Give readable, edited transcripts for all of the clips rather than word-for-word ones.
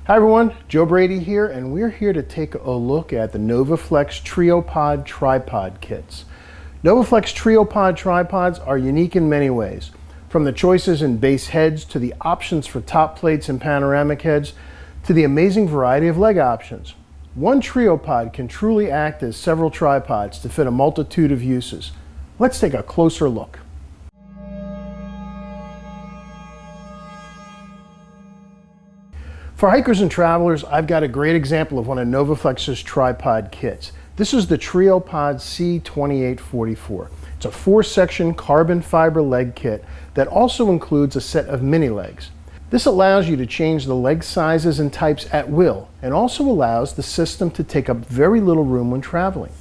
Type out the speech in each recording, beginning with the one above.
Hi everyone, Joe Brady here, and we're here to take a look at the NOVOFLEX Triopod tripod kits. NOVOFLEX Triopod tripods are unique in many ways, from the choices in base heads to the options for top plates and panoramic heads to the amazing variety of leg options. One Triopod can truly act as several tripods to fit a multitude of uses. Let's take a closer look. For hikers and travelers, I've got a great example of one of NOVOFLEX's tripod kits. This is the Triopod C2840. It's a 4-section carbon fiber leg kit that also includes a set of mini legs. This allows you to change the leg sizes and types at will, and also allows the system to take up very little room when traveling.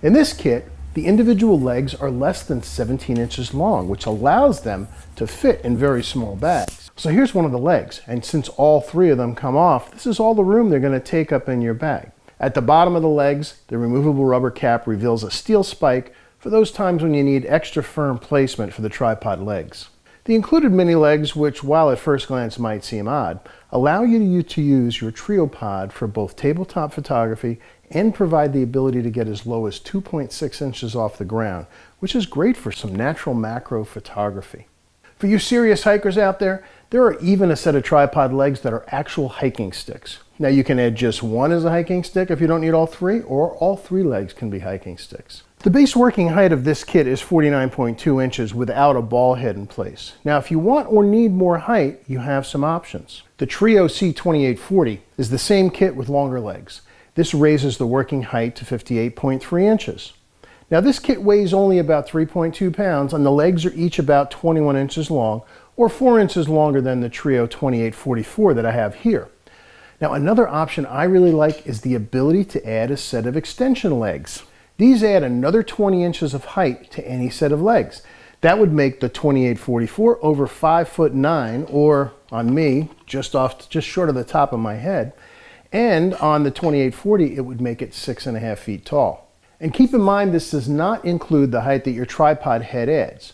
In this kit, the individual legs are less than 17 inches long, which allows them to fit in very small bags. So here's one of the legs, and since all three of them come off, this is all the room they're going to take up in your bag. At the bottom of the legs, the removable rubber cap reveals a steel spike for those times when you need extra firm placement for the tripod legs. The included mini legs, which while at first glance might seem odd, allow you to use your Triopod for both tabletop photography and provide the ability to get as low as 2.6 inches off the ground, which is great for some natural macro photography. For you serious hikers out there, there are even a set of tripod legs that are actual hiking sticks. Now you can add just one as a hiking stick if you don't need all three, or all three legs can be hiking sticks. The base working height of this kit is 49.2 inches without a ball head in place. Now if you want or need more height, you have some options. The TRIOA2840 is the same kit with longer legs. This raises the working height to 58.3 inches. Now this kit weighs only about 3.2 pounds and the legs are each about 21 inches long, or 4 inches longer than the TRIO2840 that I have here. Now another option I really like is the ability to add a set of extension legs. These add another 20 inches of height to any set of legs. That would make the 2844 over 5'9", or on me, just short of the top of my head. And on the 2840, it would make it 6.5 feet tall. And keep in mind, this does not include the height that your tripod head adds.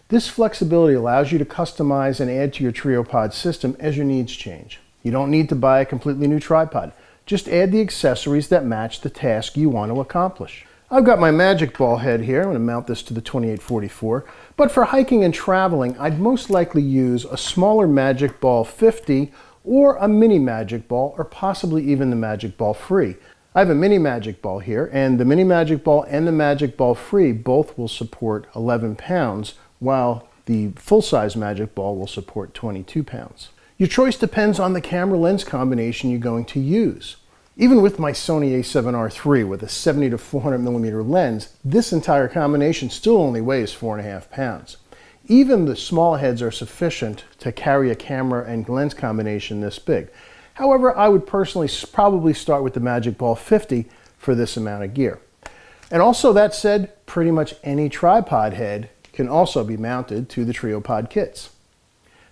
This flexibility allows you to customize and add to your Triopod system as your needs change. You don't need to buy a completely new tripod. Just add the accessories that match the task you want to accomplish. I've got my magic ball head here. I'm going to mount this to the 2844, but for hiking and traveling, I'd most likely use a smaller Magic Ball 50 or a mini Magic Ball, or possibly even the Magic Ball Free. I have a mini Magic Ball here, and the mini Magic Ball and the Magic Ball Free both will support 11 pounds, while the full-size Magic Ball will support 22 pounds. Your choice depends on the camera lens combination you're going to use. Even with my Sony a7R III with a 70 to 400 millimeter lens, this entire combination still only weighs 4.5 pounds. Even the small heads are sufficient to carry a camera and lens combination this big. However, I would personally probably start with the Magic Ball 50 for this amount of gear. And also, that said, pretty much any tripod head can also be mounted to the Triopod kits.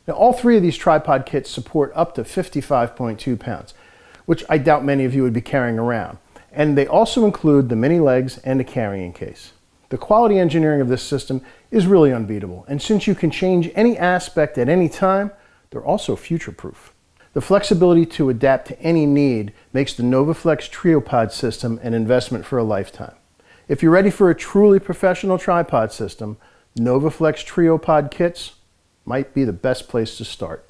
Now, all three of these tripod kits support up to 55.2 pounds, which I doubt many of you would be carrying around. And they also include the mini legs and a carrying case. The quality engineering of this system is really unbeatable, and since you can change any aspect at any time, they're also future-proof. The flexibility to adapt to any need makes the NOVOFLEX Triopod system an investment for a lifetime. If you're ready for a truly professional tripod system, NOVOFLEX Triopod kits might be the best place to start.